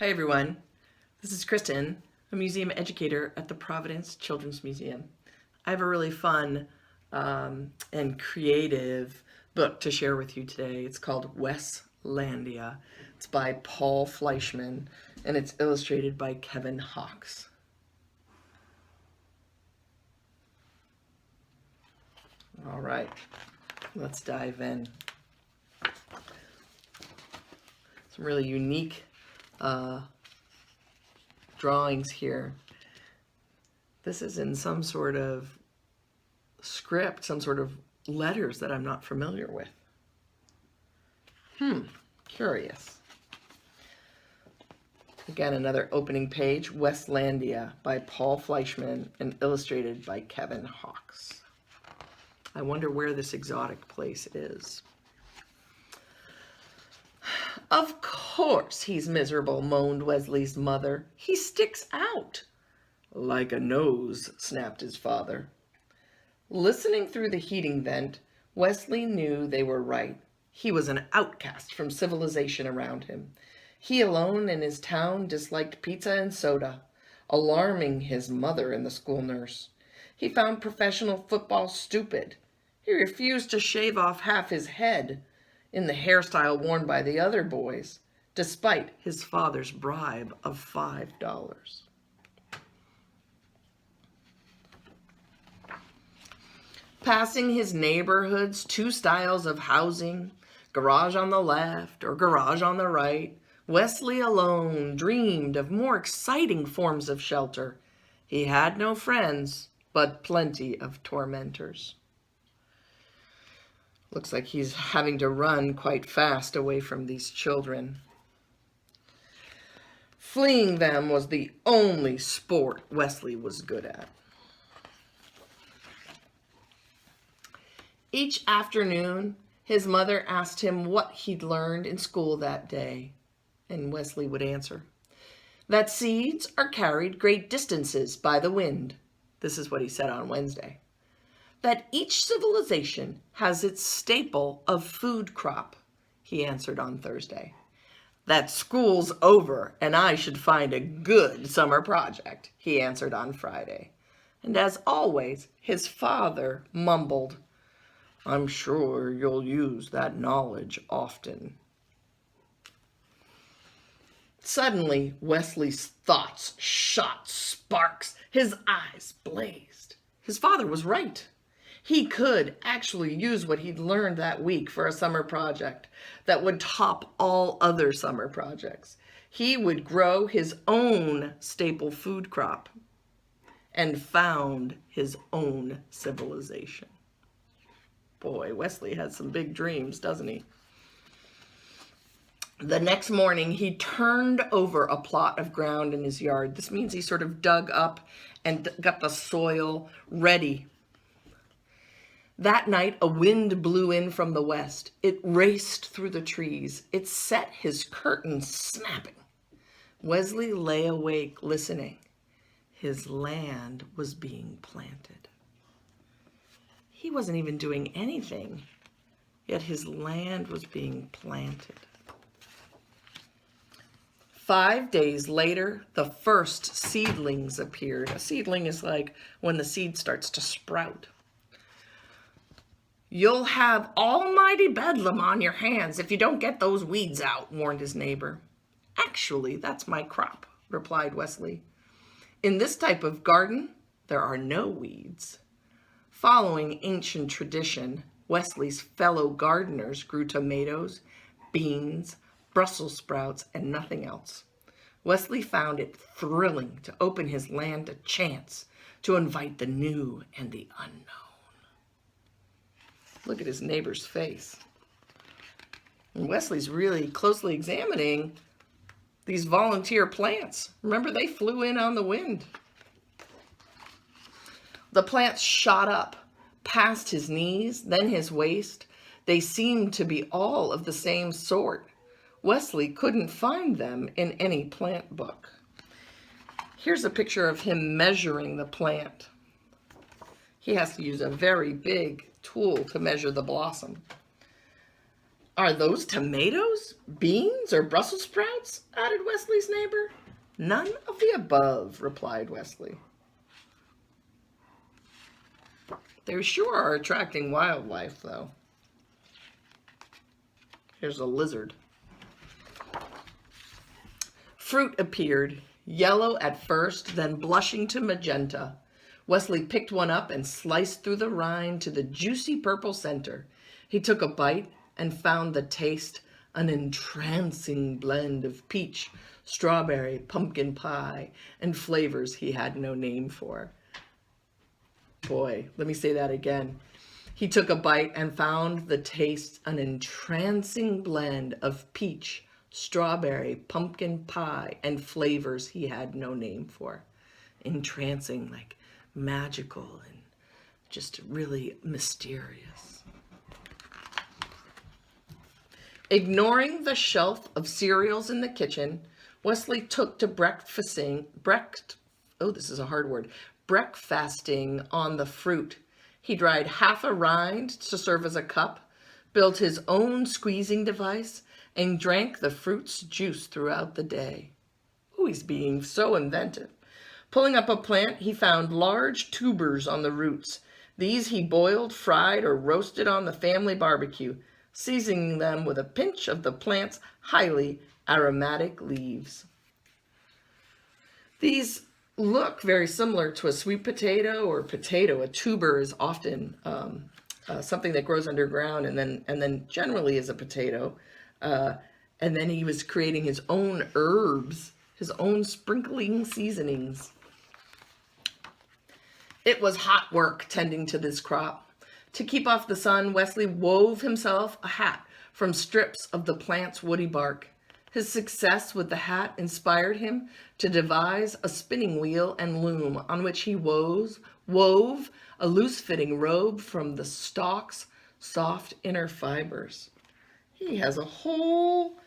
Hi everyone, this is Kristen, a museum educator at the Providence Children's Museum. I have a really fun and creative book to share with you today. It's called Weslandia. It's by Paul Fleischman and it's illustrated by Kevin Hawks. All right, let's dive in. Some really unique drawings here. This is in some sort of script, some sort of letters that I'm not familiar with. Curious. Again, another opening page, Weslandia by Paul Fleischman and illustrated by Kevin Hawks. I wonder where this exotic place is. Of course he's miserable, moaned Wesley's mother. He sticks out. Like a nose, snapped his father. Listening through the heating vent, Wesley knew they were right. He was an outcast from civilization around him. He alone in his town disliked pizza and soda, alarming his mother and the school nurse. He found professional football stupid. He refused to shave off half his head in the hairstyle worn by the other boys, despite his father's bribe of $5. Passing his neighborhood's two styles of housing, garage on the left or garage on the right, Wesley alone dreamed of more exciting forms of shelter. He had no friends, but plenty of tormentors. Looks like he's having to run quite fast away from these children. Fleeing them was the only sport Wesley was good at. Each afternoon, his mother asked him what he'd learned in school that day, and Wesley would answer, that seeds are carried great distances by the wind. This is what he said on Wednesday. That each civilization has its staple of food crop, he answered on Thursday. That school's over and I should find a good summer project, he answered on Friday. And as always, his father mumbled, I'm sure you'll use that knowledge often. Suddenly, Wesley's thoughts shot sparks. His eyes blazed. His father was right. He could actually use what he'd learned that week for a summer project that would top all other summer projects. He would grow his own staple food crop and found his own civilization. Boy, Wesley has some big dreams, doesn't he? The next morning, he turned over a plot of ground in his yard. This means he sort of dug up and got the soil ready. That night, a wind blew in from the west. It raced through the trees. It set his curtains snapping. Wesley lay awake, listening. His land was being planted. He wasn't even doing anything, yet his land was being planted. 5 days later, the first seedlings appeared. A seedling is like when the seed starts to sprout. You'll have almighty bedlam on your hands if you don't get those weeds out, warned his neighbor. Actually, that's my crop, replied Wesley. In this type of garden, there are no weeds. Following ancient tradition, Wesley's fellow gardeners grew tomatoes, beans, Brussels sprouts, and nothing else. Wesley found it thrilling to open his land to chance, to invite the new and the unknown. Look at his neighbor's face. And Wesley's really closely examining these volunteer plants. Remember, they flew in on the wind. The plants shot up past his knees, then his waist. They seemed to be all of the same sort. Wesley couldn't find them in any plant book. Here's a picture of him measuring the plant. He has to use a very big tool to measure the blossom. Are those tomatoes, beans, or Brussels sprouts? Added Wesley's neighbor. None of the above, replied Wesley. They sure are attracting wildlife, though. Here's a lizard. Fruit appeared, yellow at first, then blushing to magenta. Wesley picked one up and sliced through the rind to the juicy purple center. He took a bite and found the taste an entrancing blend of peach, strawberry, pumpkin pie, and flavors he had no name for. Boy, let me say that again. He took a bite and found the taste an entrancing blend of peach, strawberry, pumpkin pie, and flavors he had no name for. Entrancing, like magical and just really mysterious. Ignoring the shelf of cereals in the kitchen, Wesley took to breakfasting on the fruit. He dried half a rind to serve as a cup, built his own squeezing device, and drank the fruit's juice throughout the day. Oh, he's being so inventive. Pulling up a plant, he found large tubers on the roots. These he boiled, fried, or roasted on the family barbecue, seasoning them with a pinch of the plant's highly aromatic leaves. These look very similar to a sweet potato or potato. A tuber is often something that grows underground and then generally is a potato. And then he was creating his own herbs, his own sprinkling seasonings. It was hot work tending to this crop. To keep off the sun, Wesley wove himself a hat from strips of the plant's woody bark. His success with the hat inspired him to devise a spinning wheel and loom on which he wove a loose-fitting robe from the stalk's soft inner fibers. He has a whole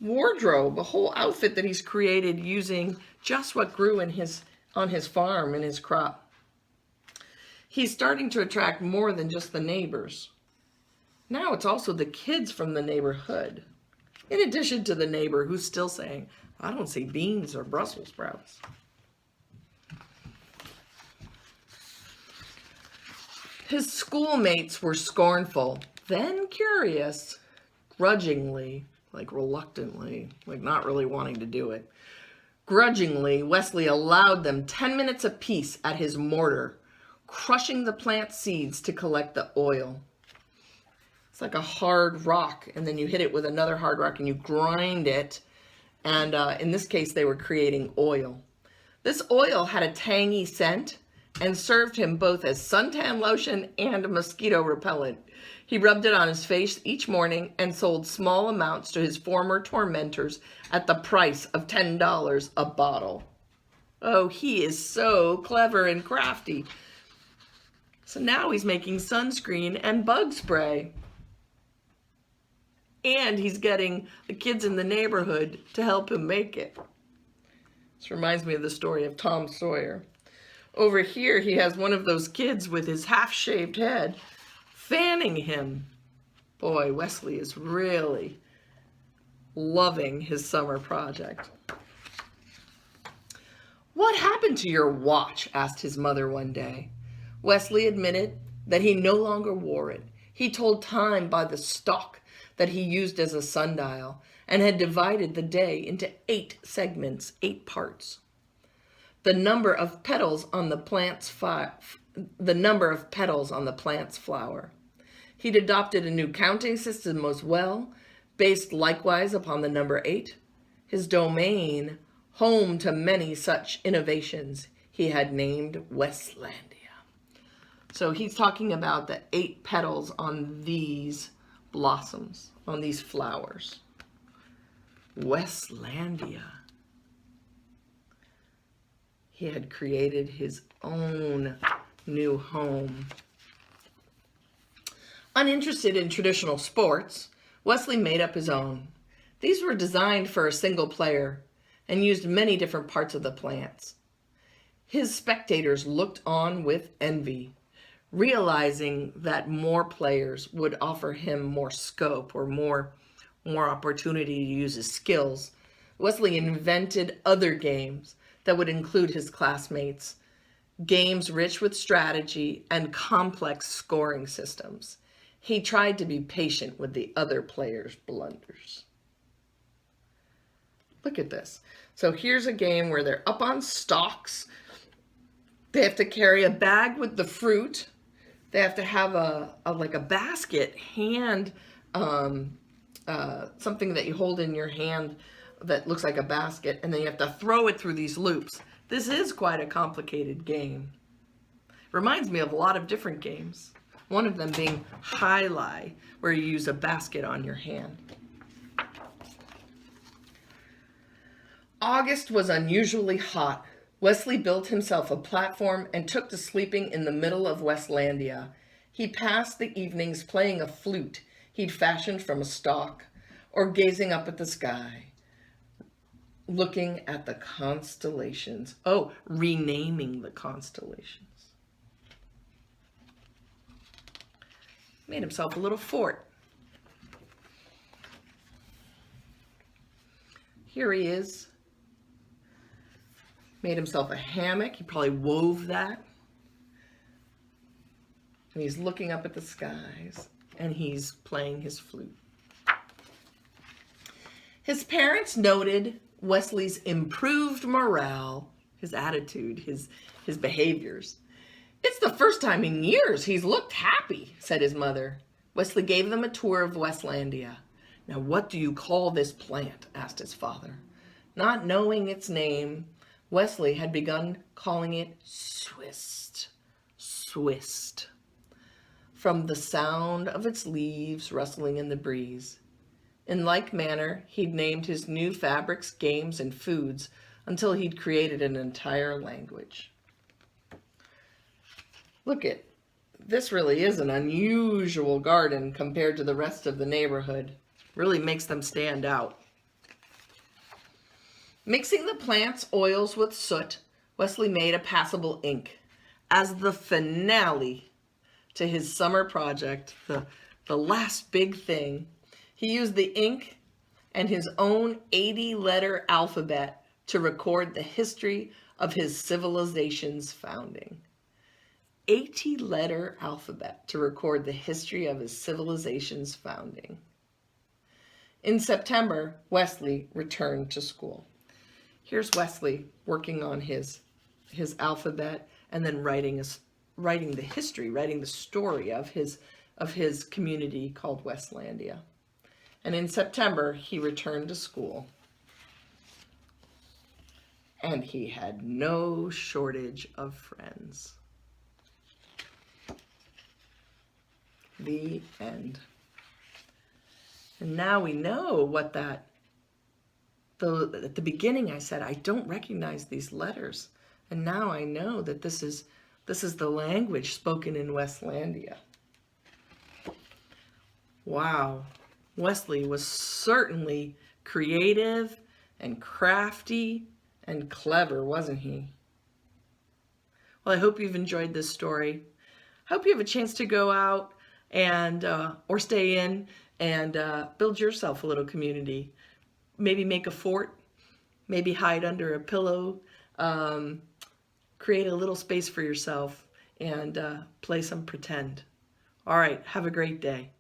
wardrobe, a whole outfit that he's created using just what grew on his farm, in his crop. He's starting to attract more than just the neighbors. Now it's also the kids from the neighborhood. In addition to the neighbor who's still saying, I don't see beans or Brussels sprouts. His schoolmates were scornful, then curious, grudgingly, like reluctantly, like not really wanting to do it. Grudgingly, Wesley allowed them 10 minutes apiece at his mortar, crushing the plant seeds to collect the oil. It's like a hard rock, and then you hit it with another hard rock and you grind it. And in this case, they were creating oil. This oil had a tangy scent and served him both as suntan lotion and mosquito repellent. He rubbed it on his face each morning and sold small amounts to his former tormentors at the price of $10 a bottle. Oh, he is so clever and crafty. So now he's making sunscreen and bug spray. And he's getting the kids in the neighborhood to help him make it. This reminds me of the story of Tom Sawyer. Over here, he has one of those kids with his half-shaved head fanning him. Boy, Wesley is really loving his summer project. What happened to your watch? Asked his mother one day. Wesley admitted that he no longer wore it. He told time by the stalk that he used as a sundial and had divided the day into 8 segments, 8 parts. The number of petals on the plant's flower. He'd adopted a new counting system as well, based likewise upon the number 8. His domain, home to many such innovations, he had named Weslandia. So he's talking about the 8 petals on these blossoms, on these flowers. Weslandia. He had created his own new home. Uninterested in traditional sports, Wesley made up his own. These were designed for a single player and used many different parts of the plants. His spectators looked on with envy. realizing that more players would offer him more scope or more opportunity to use his skills, Wesley invented other games that would include his classmates, games rich with strategy and complex scoring systems. He tried to be patient with the other players' blunders. Look at this. So here's a game where they're up on stalks. They have to carry a bag with the fruit. They have to have like a basket, something that you hold in your hand that looks like a basket, and then you have to throw it through these loops. This is quite a complicated game. Reminds me of a lot of different games. One of them being Highlight, where you use a basket on your hand. August was unusually hot. Wesley built himself a platform and took to sleeping in the middle of Weslandia. He passed the evenings playing a flute he'd fashioned from a stalk, or gazing up at the sky, looking at the constellations. Oh, renaming the constellations. Made himself a little fort. Here he is. Made himself a hammock. He probably wove that. And he's looking up at the skies, and he's playing his flute. His parents noted Wesley's improved morale, his attitude, his behaviors. "It's the first time in years he's looked happy," said his mother. Wesley gave them a tour of Weslandia. "Now, what do you call this plant?" asked his father. Not knowing its name, Wesley had begun calling it Swist, from the sound of its leaves rustling in the breeze. In like manner, he'd named his new fabrics, games, and foods until he'd created an entire language. Look at this. Really is an unusual garden compared to the rest of the neighborhood. Really makes them stand out. Mixing the plant's oils with soot, Wesley made a passable ink. As the finale to his summer project, the last big thing, he used the ink and his own 80-letter alphabet to record the history of his civilization's founding. 80-letter alphabet to record the history of his civilization's founding. In September, Wesley returned to school. Here's Wesley working on his alphabet and then writing the history, writing the story of his community called Weslandia. And in September, he returned to school. And he had no shortage of friends. The end. And now we know what that, at the beginning I said, I don't recognize these letters. And now I know that this is the language spoken in Weslandia. Wow. Wesley was certainly creative and crafty and clever, wasn't he? Well, I hope you've enjoyed this story. I hope you have a chance to go out and or stay in and build yourself a little community. Maybe make a fort, maybe hide under a pillow, create a little space for yourself and play some pretend. All right, have a great day.